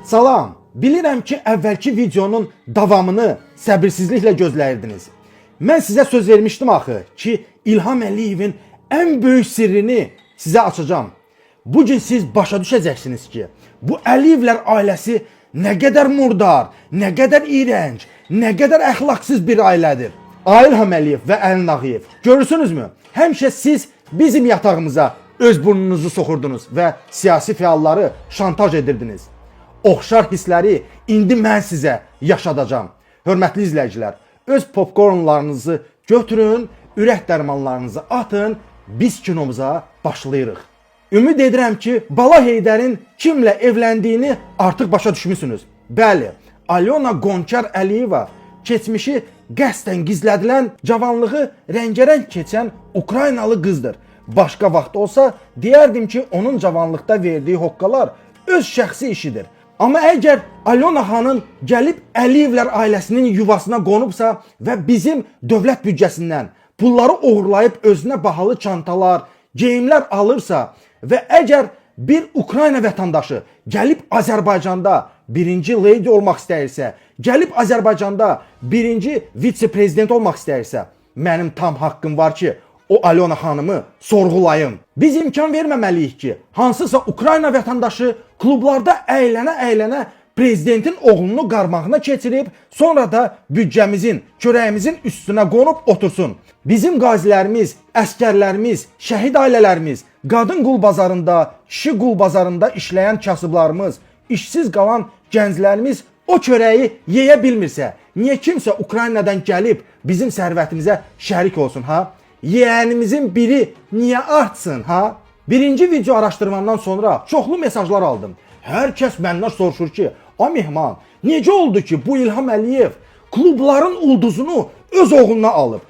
Salam, bilirəm ki, əvvəlki videonun davamını səbirsizliklə gözləyirdiniz. Mən sizə söz vermişdim axı ki, İlham Əliyevin ən böyük sirrini sizə açacağım. Bugün siz başa düşəcəksiniz ki, bu Əliyevlər ailəsi nə qədər murdar, nə qədər iyrənc, nə qədər əxlaqsız bir ailədir. İlham Əliyev və Əlin Ağayev, görürsünüzmü? Həmişə siz bizim yatağımıza öz burnunuzu soxurdunuz və siyasi fəalları şantaj edirdiniz. Oxşar hissləri indi mən sizə yaşadacağım. Hörmətli izləyicilər, öz popcornlarınızı götürün, ürək dərmanlarınızı atın, biz kinomuza başlayırıq. Ümid edirəm ki, Bala Heydərin kimlə evləndiyini artıq başa düşmüsünüz. Bəli, Alyona Gonçar Əliyeva keçmişi qəsdən gizlədilən, cavanlığı rəngərəng keçən Ukraynalı qızdır. Başqa vaxt olsa, deyərdim ki, onun cavanlıqda verdiyi hoqqalar öz şəxsi işidir. Amma əgər Alyona xanım gəlib Əliyevlər ailəsinin yuvasına qonubsa və bizim dövlət büdcəsindən pulları oğurlayıb özünə bahalı çantalar, geyimlər alırsa və əgər bir Ukrayna vətəndaşı gəlib Azərbaycanda birinci lady olmaq istəyirsə, gəlib Azərbaycanda birinci vitse-prezident olmaq istəyirsə, mənim tam haqqım var ki, o Alyona xanımı sorğulayım. Biz imkan verməməliyik ki, hansısa Ukrayna vətəndaşı klublarda əylənə-əylənə prezidentin oğlunu qarmağına keçirib, sonra da büdcəmizin, çörəyimizin üstünə qonub otursun. Bizim qazilərimiz, əskərlərimiz, şəhid ailələrimiz, qadın qul bazarında, kişi qul bazarında işləyən kasıblarımız, işsiz qalan gənclərimiz o çörəyi yeyə bilmirsə, niyə kimsə Ukraynadan gəlib bizim sərvətimizə şərik olsun, ha? Yeğənimizin biri niyə artsın, ha? Birinci video araşdırmamdan sonra çoxlu mesajlar aldım. Hər kəs məndən soruşur ki, a mehman, necə oldu ki, bu İlham Əliyev klubların ulduzunu öz oğluna alıb?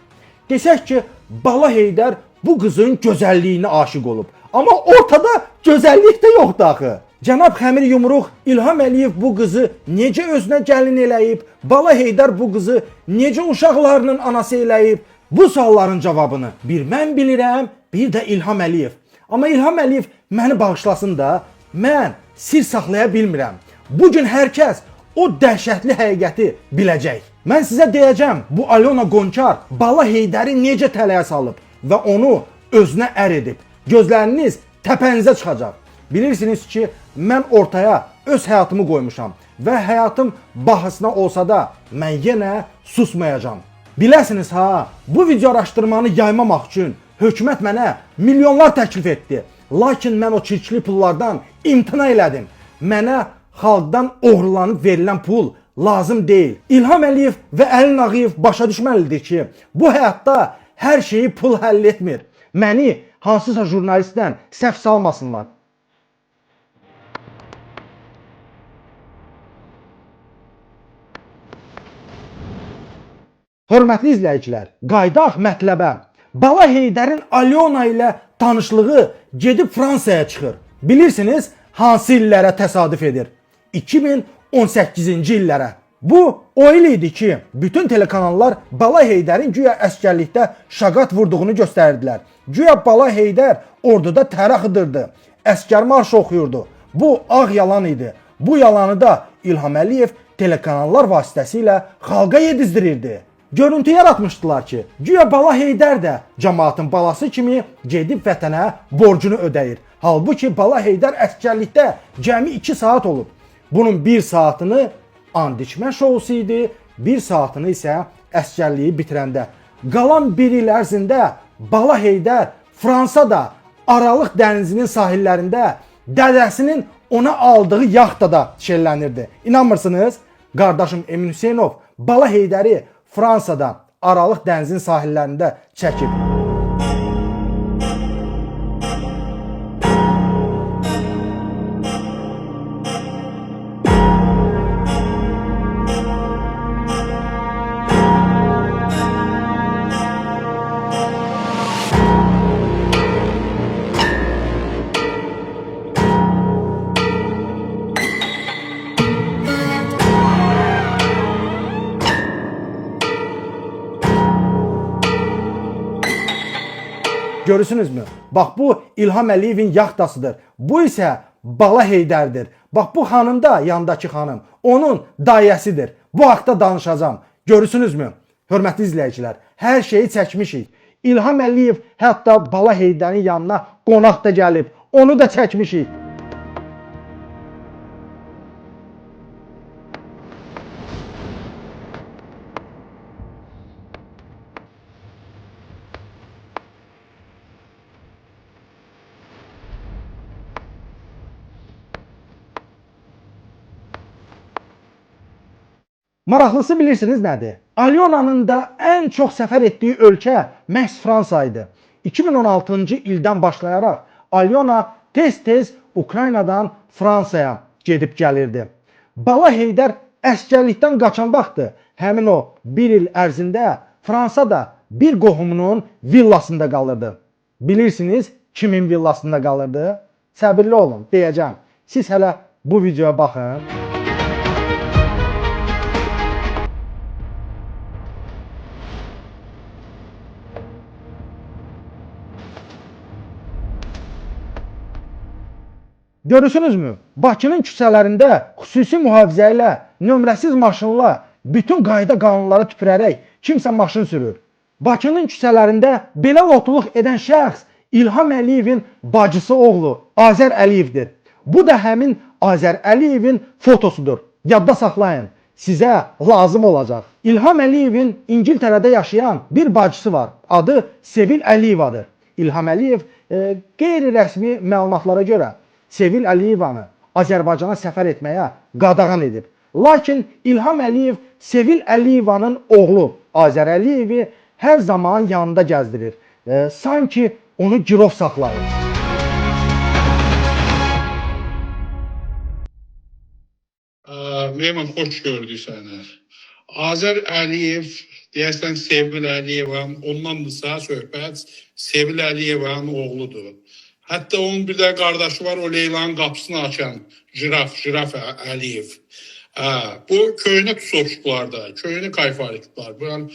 Desək ki, Bala Heydər bu qızın gözəlliyinə aşiq olub. Amma ortada gözəllik də yoxdur axı. Cənab Xəmir Yumruq, İlham Əliyev bu qızı necə özünə gəlin eləyib? Bala Heydər bu qızı necə uşaqlarının anası eləyib? Bu sualların cavabını bir mən bilirəm, bir də İlham Əliyev. Amma İlham Əliyev məni bağışlasın da, mən sir saxlaya bilmirəm. Bugün hər kəs o dəhşətli həqiqəti biləcək. Mən sizə deyəcəm, bu Alyona Gonçar Bala Heydəri necə tələyə salıb və onu özünə ər edib. Gözləriniz təpənizə çıxacaq. Bilirsiniz ki, mən ortaya öz həyatımı qoymuşam və həyatım bahasına olsa da mən yenə susmayacağam. Biləsiniz ha, bu video araşdırmanı yaymamaq üçün hökumət mənə milyonlar təklif etdi. Lakin mən o çirkli pullardan imtina elədim. Mənə xalqdan oğurlanıb verilən pul lazım deyil. İlham Əliyev və Əlin Ağayev başa düşməlidir ki, bu həyatda hər şeyi pul həll etmir. Məni hansısa jurnalistdən səhv salmasınlar. Hörmətli izləyicilər, qaydaq mətləbə. Bala Heydərin Alyona ilə tanışlığı gedib Fransaya çıxır. Bilirsiniz, hansı illərə təsadüf edir? 2018-ci illərə. Bu o il idi ki, bütün telekanallar Bala Heydərin güya əskərlikdə şaqat vurduğunu göstərdilər. Güya Bala Heydər orduda tərəxıdırdı, əskər marşı oxuyurdu. Bu ağ yalan idi. Bu yalanı da İlham Əliyev telekanallar vasitəsilə xalqa yedizdirirdi. Görüntü yaratmışdılar ki, güya Bala Heydər də cəmaatın balası kimi gedib vətənə borcunu ödəyir. Halbuki Bala Heydər əskərlikdə cəmi 2 saat olub. Bunun 1 saatını and içmə şousu idi, 1 saatını isə əskərliyi bitirəndə. Qalan 1 il ərzində Bala Heydər Fransada Aralıq dənizinin sahillərində dədəsinin ona aldığı yaxtada şəllənirdi. İnanmırsınız? Qardaşım Emin Hüseynov Bala Heydəri Fransada Aralıq dənizinin sahillərində çəkib. Görürsünüzmü? Bax bu İlham Əliyevin yaxtasıdır. Bu isə Bala Heydərdir. Bax bu xanım da yandakı xanım onun dayəsidir. Bu haqda danışacağam. Görürsünüzmü? Hörmətli izləyicilər, hər şeyi çəkmişik. İlham Əliyev hətta Bala Heydərin yanına qonaq da gəlib. Onu da çəkmişik. Maraqlısı bilirsiniz nədir? Alyonanın da ən çox səfər etdiyi ölkə məhz Fransa idi. 2016-cı ildən başlayaraq Alyona tez-tez Ukraynadan Fransaya gedib gəlirdi. Bala Heydər əsgərlikdən qaçan vaxtı həmin o bir il ərzində Fransada bir qohumunun villasında qalırdı. Bilirsiniz kimin villasında qalırdı? Səbirli olun, deyəcəm. Siz hələ bu videoya baxın. Görürsünüzmü? Bakının küçələrində xüsusi mühafizə ilə, nömrəsiz maşınla, bütün qayda qanunları tüpürərək kimsə maşın sürür. Bakının küçələrində belə lotuluq edən şəxs İlham Əliyevin bacısı oğlu Azər Əliyevdir. Bu da həmin Azər Əliyevin fotosudur. Yadda saxlayın, sizə lazım olacaq. İlham Əliyevin İngiltərədə yaşayan bir bacısı var. Adı Sevil Əliyevadır. İlham Əliyev qeyri-rəsmi məlumatlara görə Sevil Əliyevanı Azərbaycana səfər etməyə qadağan edib. Lakin İlham Əliyev Sevil Əliyevanın oğlu Azər Əliyevi hər zaman yanında gəzdirir. Sanki onu girov saxlayır. Mehman, hoş gördük səni. Azər Əliyev, deyəsən Sevil Əliyevan, ondansa söhbət Sevil Əliyevanın oğludur. Hətta onun bir də qardaşı var, o Leylanın qapısını açan Jiraf Əliyev. Bu köhnə Tusovçuqlarda, köhnə Kayfariklər. Ben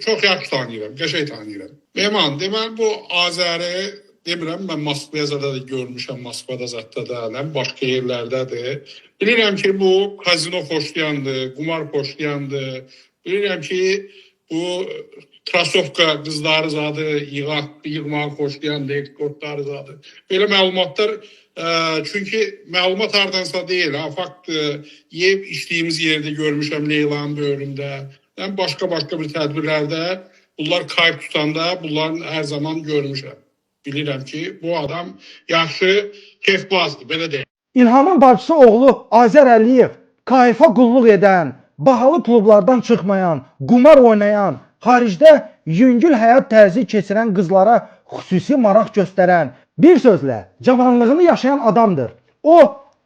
çox yaxşı tanıyıram, qəşəng tanıyıram. Mehman, deməli bu Azəri, demirəm, mən Moskvaya zada da görmüşəm, Moskvada zada da, başqa yerlərdədir. Bilirəm ki, bu kazino xoşlayandır, qumar xoşlayandır. Bilirəm ki, bu Trasovka qızları zadı, yığmağı xoşlayandır, ekskortları zadı. Belə məlumatlar, çünki məlumat hardansa deyil, fakt yeyib içdiyimiz yerdə görmüşəm Leylanın böyründə. Başqa bir tədbirlərdə bunlar kayıp tutanda bunların hər zaman görmüşəm. Bilirəm ki, bu adam yaxşı keyfbazdır, belə deyil. İlhamın bacısı oğlu Azər Əliyev kayfa qulluq edən, bahalı klublardan çıxmayan, qumar oynayan, xaricdə yüngül həyat tərzi keçirən qızlara xüsusi maraq göstərən, bir sözlə cavanlığını yaşayan adamdır. O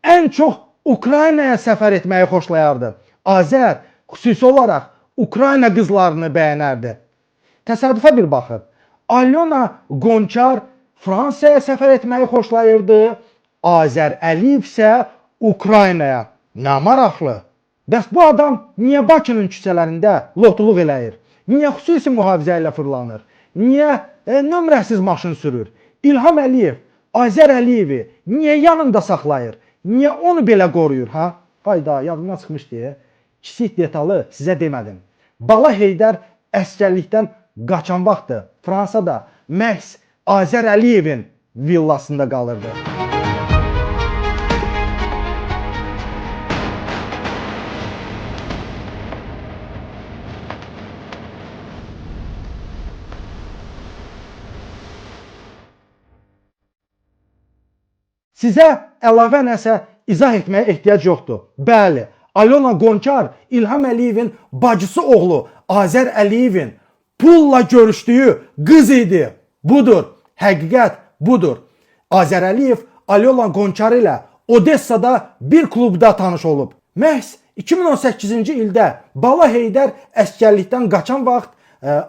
ən çox Ukraynaya səfər etməyi xoşlayardı. Azər xüsusi olaraq Ukrayna qızlarını bəyənərdi. Təsadüfə bir baxın. Alyona Qonçar Fransaya səfər etməyi xoşlayırdı. Azər Əliyev isə Ukraynaya. Nə maraqlı. Bəs bu adam niyə Bakının küçələrində lotuluq eləyir? Niyə xüsusi mühafizə ilə fırlanır? Niyə nömrəsiz maşın sürür? İlham Əliyev Azər Əliyevi niyə yanında saxlayır? Niyə onu belə qoruyur? Qayda, yadımdan çıxmış deyə kiçik detalı sizə demədim. Bala Heydər əsgərlikdən qaçan vaxtı Fransada məhz Azər Əliyevin villasında qalırdı. Sizə əlavə nəsə izah etməyə ehtiyac yoxdur. Bəli, Alyona Qonçar İlham Əliyevin bacısı oğlu Azər Əliyevin pulla görüşdüyü qız idi. Budur, həqiqət budur. Azər Əliyev Alyona Qonçar ilə Odessada bir klubda tanış olub. Məhz 2018-ci ildə Bala Heydər əsgərlikdən qaçan vaxt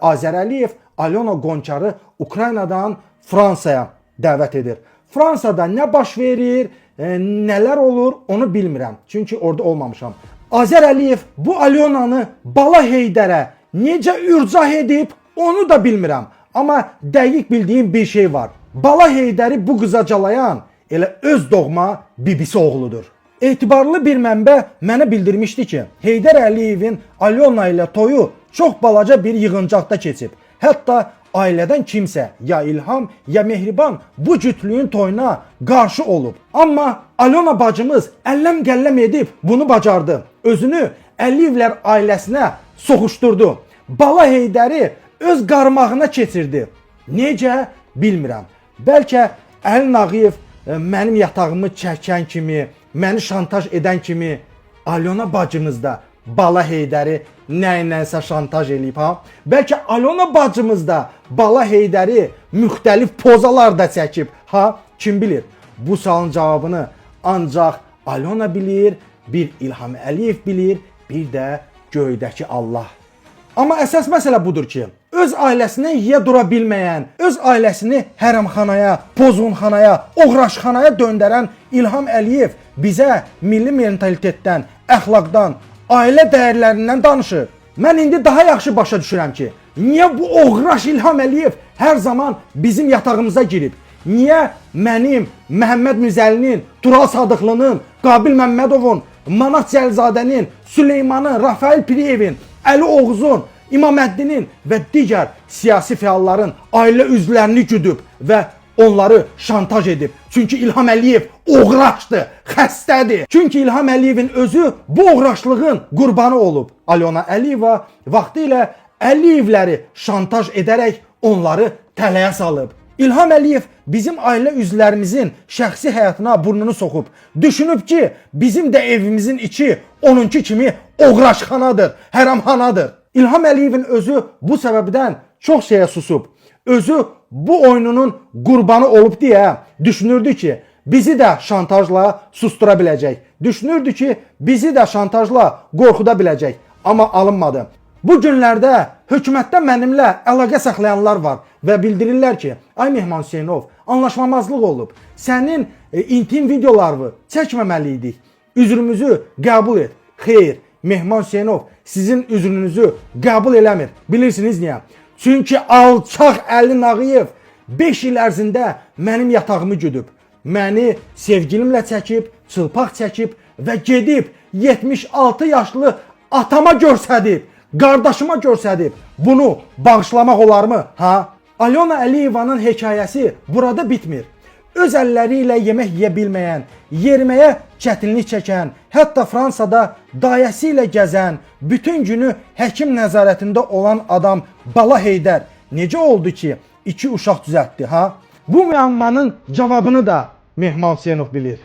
Azər Əliyev Alyona Qonçarı Ukraynadan Fransaya dəvət edir. Fransada nə baş verir, nələr olur onu bilmirəm. Çünki orada olmamışam. Azər Əliyev bu Alyonanı Bala Heydərə necə ürcah edib onu da bilmirəm. Amma dəqiq bildiyim bir şey var. Bala Heydəri bu qıza calayan elə öz doğma bibisi oğludur. Etibarlı bir mənbə mənə bildirmişdi ki, Heydər Əliyevin Alyona ilə toyu çox balaca bir yığıncaqda keçib. Hətta ailədən kimsə, ya İlham, ya Mehriban bu cütlüyün toyuna qarşı olub. Amma Alyona bacımız əlləm qəlləm edib bunu bacardı. Özünü Əliyevlər ailəsinə soxuşdurdu. Bala Heydəri öz qarmağına keçirdi. Necə? Bilmirəm. Bəlkə Əli Nağıyev mənim yatağımı çəkən kimi, məni şantaj edən kimi Alyona bacımız da Bala Heydəri nəyinsə şantaj eləyib ha? Bəlkə Alyona bacımız da Bala Heydəri müxtəlif pozalarda çəkib ha? Kim bilir? Bu sualın cavabını ancaq Alyona bilir, bir İlham Əliyev bilir, bir də göydəki Allah. Amma əsas məsələ budur ki, öz ailəsini yiyə dura bilməyən, öz ailəsini hərəmxanaya, pozğunxanaya, oğraşxanaya döndərən İlham Əliyev bizə milli mentalitetdən, əxlaqdan, ailə dəyərlərindən danışır. Mən indi daha yaxşı başa düşürəm ki, niyə bu oğraş İlham Əliyev hər zaman bizim yatağımıza girib? Niyə mənim, Məhəmməd Müzəlinin, Tural Sadıqlının, Qabil Məmmədovun, Manat Cəlzadənin, Süleymanın, Rafael Piriyevin, Əli Oğuzun, İmaməddinin və digər siyasi fəalların ailə üzvlərini güdüb və onları şantaj edib. Çünki İlham Əliyev oğraşdır, xəstədir. Çünki İlham Əliyevin özü bu oğraşlığın qurbanı olub. Alyona Əliyeva vaxtilə Əliyevləri şantaj edərək onları tələyə salıb. İlham Əliyev bizim ailə üzvlərimizin şəxsi həyatına burnunu soxub. Düşünüb ki, bizim də evimizin içi onunki kimi oğraşxanadır, hərəmxanadır. İlham Əliyevin özü bu səbəbdən çox şeyə susub. Özü bu oyununun qurbanı olub deyə düşünürdü ki, bizi də şantajla sustura biləcək. Düşünürdü ki, bizi də şantajla qorxuda biləcək. Amma alınmadı. Bu günlərdə hökumətdə mənimlə əlaqə saxlayanlar var və bildirirlər ki, ay Mehman Hüseynov, anlaşmamazlıq olub. Sənin intim videolarını çəkməməliydik. Üzrümüzü qəbul et. Xeyr, Mehman Hüseynov sizin üzrünüzü qəbul eləmir. Bilirsiniz niyə? Çünki alçaq Əli Nağıyev 5 il ərzində mənim yatağımı güdüb. Məni sevgilimlə çəkib, çılpaq çəkib və gedib 76 yaşlı atama göstərib. Qardaşıma göstərib. Bunu bağışlamaq olarmı? Ha? Alyona Əliyevanın hekayəsi burada bitmir. Öz əlləri ilə yemək yeyə bilməyən, yeriməyə çətinlik çəkən, hətta Fransada dayəsi ilə gəzən, bütün günü həkim nəzarətində olan adam Bala Heydər necə oldu ki, 2 uşaq düzəltdi, ha? Bu müəmmanın cavabını da Mehman Hüseynov bilir.